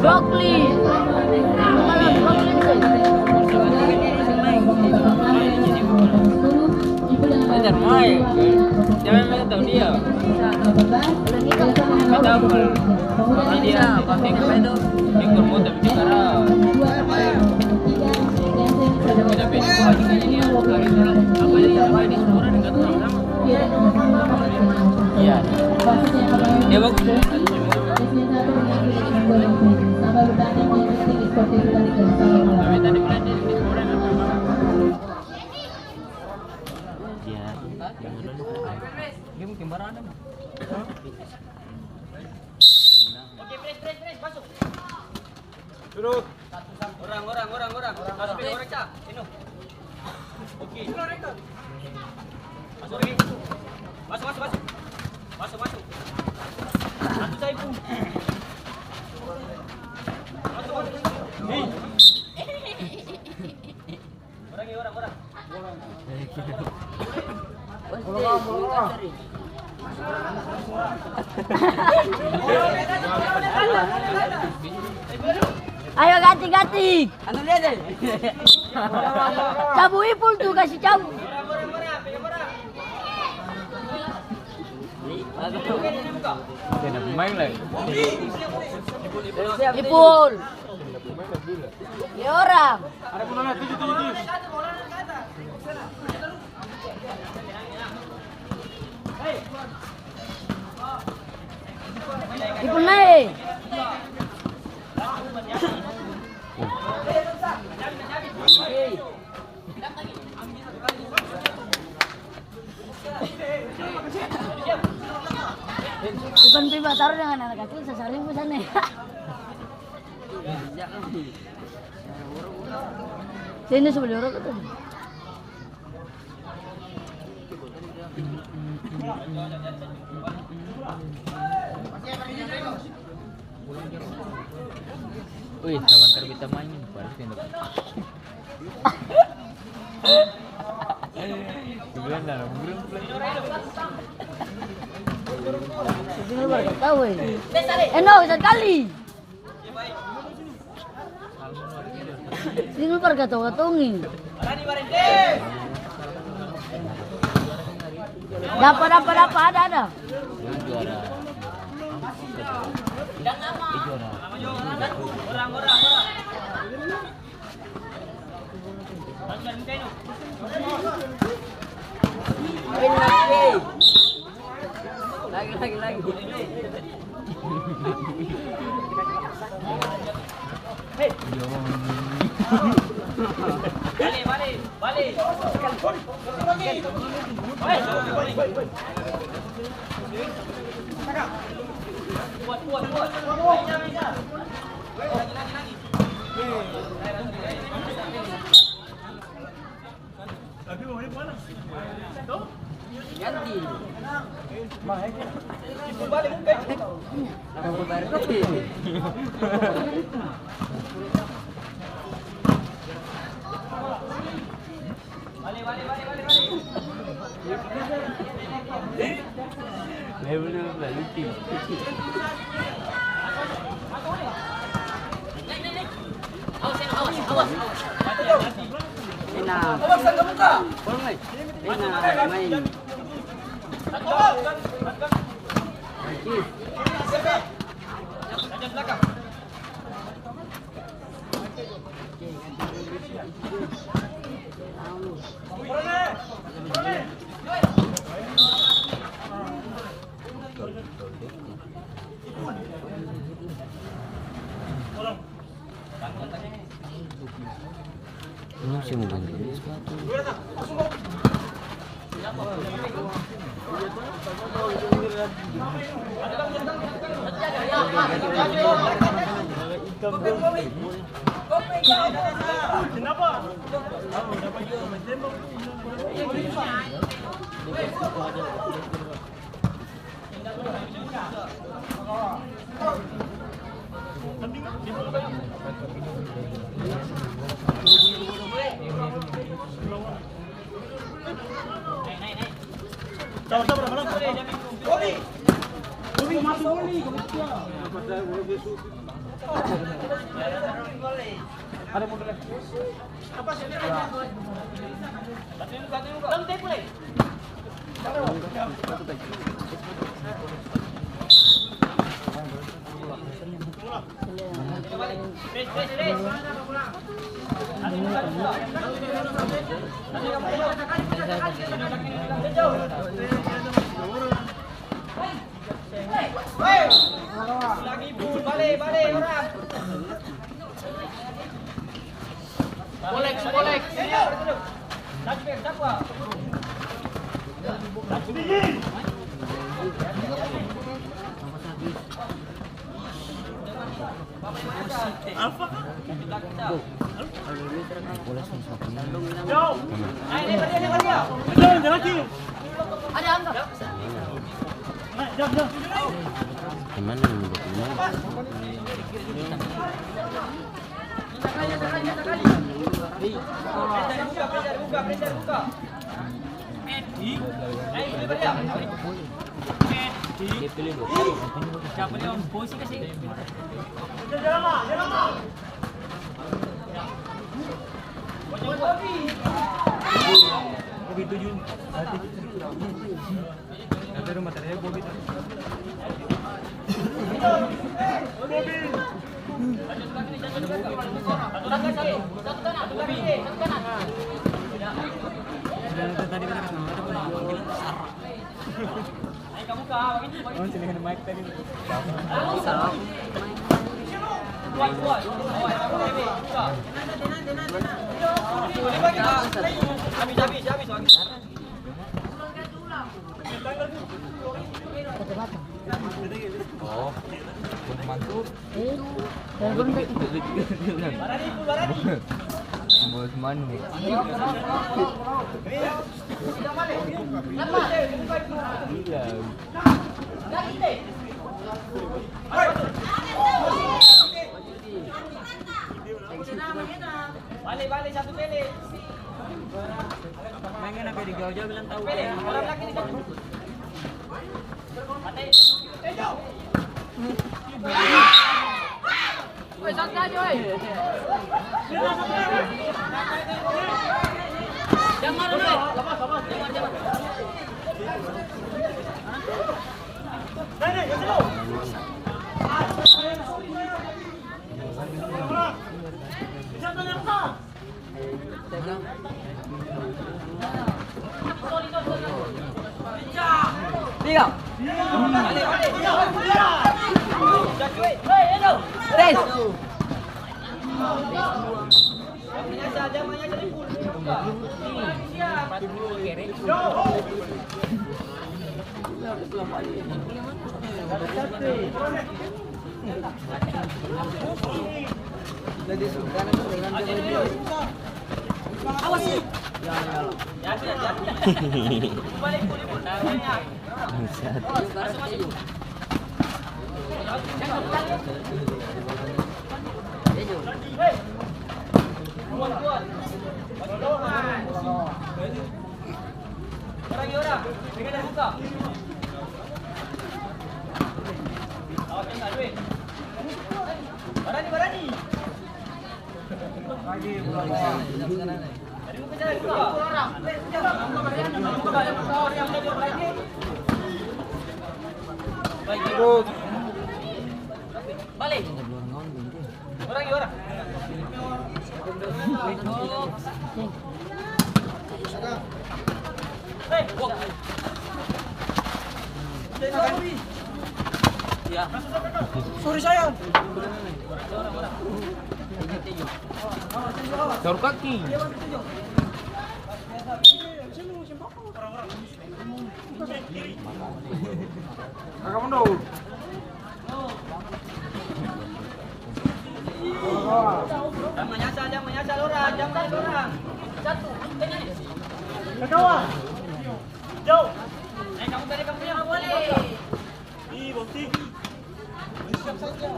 Brokoli. Kalau brokoli sih. Benar, Mai. Jangan main tahu dia. Kita ini dia pakai itu di kurma tapi cara. Kita pilih ini apa ini semua dengan orang sama. Iya. Dia bagus. Tapi tadi berarti di semua dia mungkin barang ada. Oke, press masuk. Turun. Orang. Masuk ke orang cak. Ini. Oke. Masuk lagi. Masuk. Satu saya pun. Masuk. Hei. Orang. Ayo ganti. Anu lihat deh. Cabu ipul tuh kasih cabu. Kena pemain lagi. Ipul. Ya orang. Ada pun ada 7. Ipul naik. Bukan prima taruh dengan anak kecil sesaring sana. Sini sebelum orang itu. Wih, kawan terbita main baru tindak. Bulan dah, burung. Sini baru tahu. No, sekali. Sini baru kata-katungi. Dapat ada. Juara. Orang. Lagi. Balik. Buat. Lagi. Lagi mau mana? Tuh. Ganti. Itu balik mungkin. Aku baru kopi. Balik. Belum lucu. Awas. Enak. Awas ke muka. Boleh. Enak main. Ada belakang. Masih mau ganti sepatu. Kenapa? Ada mobil. Apa sih? Lang tayo pula. Lagi bul, balik orang. Bolek. Lagi siapa? Apa? Jauh. Ini dia. Jauh lagi. Ada angka. Jauh. Gimana ini buat Buka. Siapa dia? Posisi kasih. Jangan. Bobi 7. Ada rumah tadi Bobi. Oh, mantu. Bos mandi. Balik satu pele. Main apa di jauh-jauh bilang tahu. Pele, orang lagi di satu. Mati. Woi, santai aja, woi. Jangan dulu. Jangan. Dani, ke situ. Jangan lepas. Tiga. Balik. Tes. Jamannya jadi full. Awas. Balik full. Orang, dengan buka. Barani. Dari buka jalan buka. Balik. Orang. Ya. Sorry sayang. Taruh kaki. Kakak mundur. Jangan menyasar orang. Satu. Ke kawan. Jauh. Kamu tadi kamu yang boleh. Ih, bukti. Siap saja.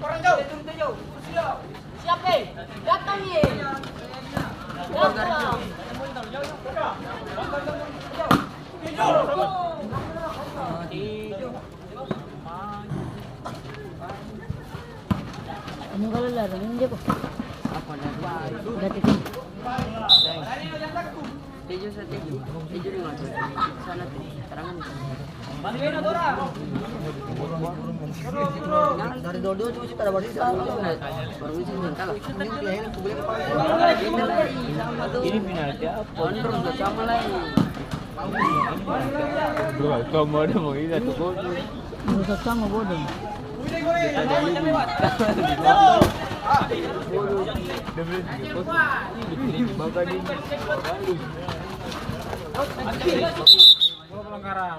Orang jauh. Siap, datang ye. Datang. Jauh. Ano kalau lah, hindi ko. Apa dah? Dati din. Tejo sa tejo. Tejo rin nga. Sana tejo. Tarangan. Dari dua-dua cuma kita ada bersisa. Baru bisa kalah. Ini penalti apa? Kontrol udah sama lagi. Bro, kamu ada mau ini satu gol. Busog sama bodoh. Bola pelanggaran.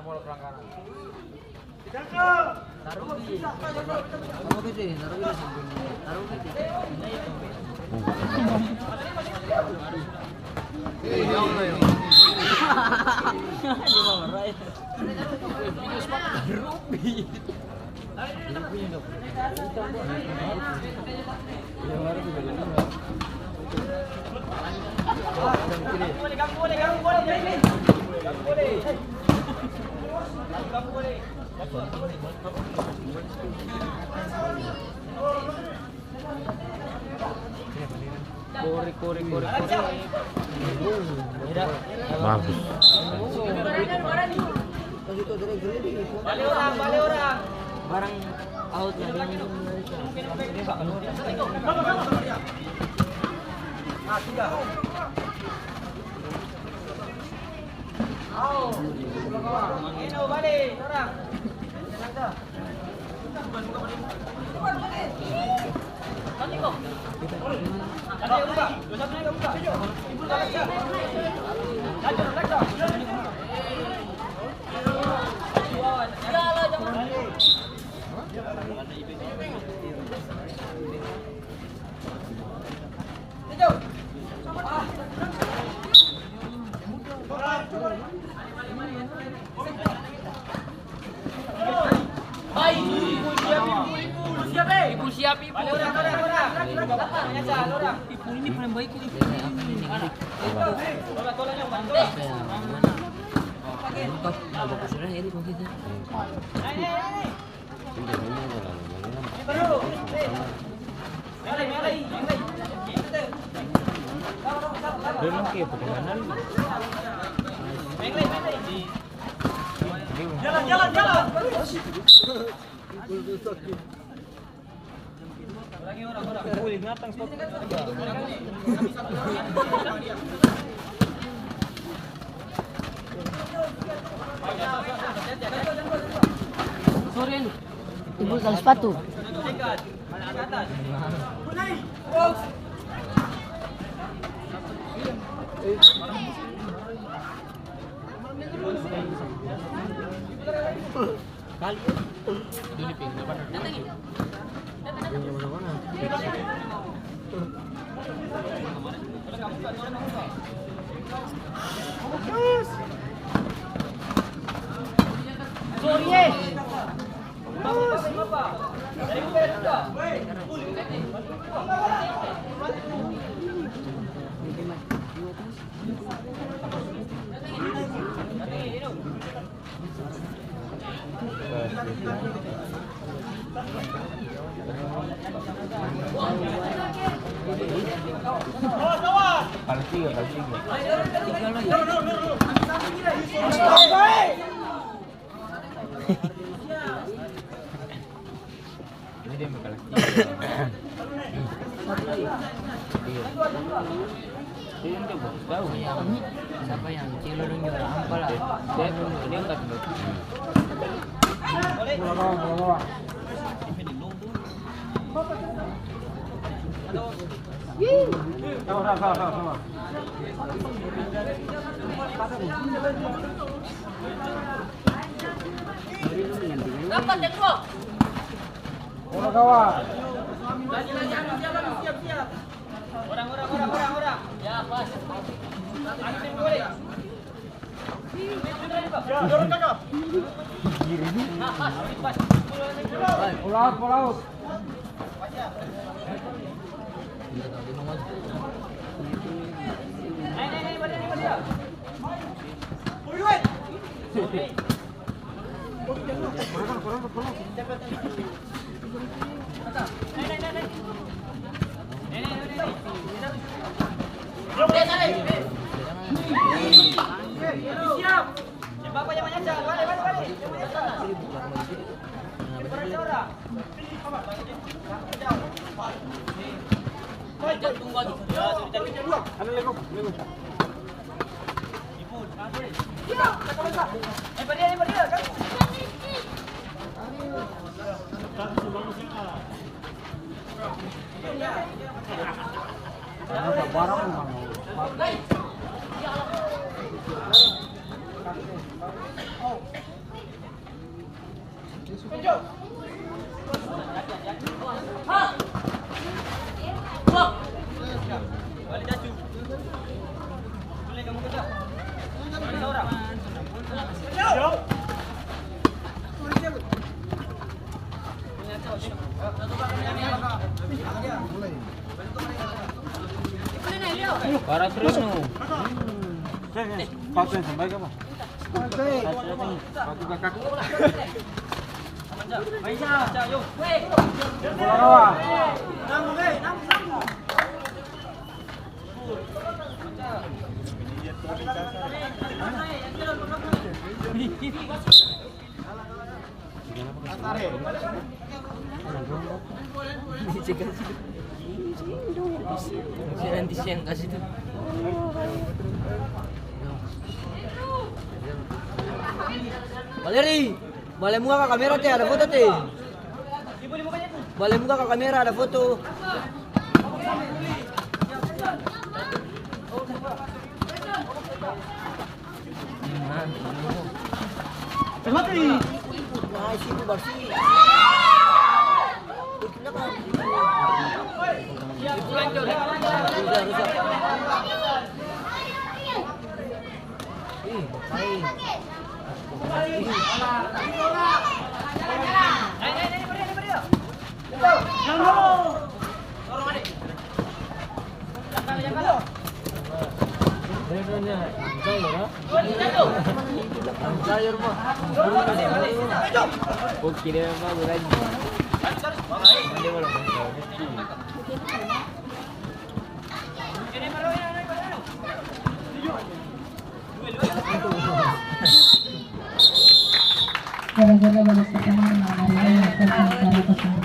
Taruh gitu. Taruh gitu. Taruh gitu. Kore. Bagus. Balik orang. Barang out na din. Balik orang. Ibu siap ibu. Ibu ini paling baik ini. Jalan. Sorry. Ibu kalau sepatu. Kali. Kali tiga. Ini dia bakal Dia udah bagus tahu. Siapa yang cilurung juga ampal lah. Dia enggak tahu. Bola. Sama. Dapat ya kok. Bola kawan. Siap. Orang. Ya, pas. Bola out. Kurang. Para terus nu. Pakai sampai apa? Pakai kakak. Nanti siang kasih tuh. Valeri, balik muka ke kamera teh, ada foto teh. Balik muka ke kamera, ada foto. Mati. Nah, sini bersih. Oke deh, Pak, lagi. Dia malah Gara-gara balas pertama, Maria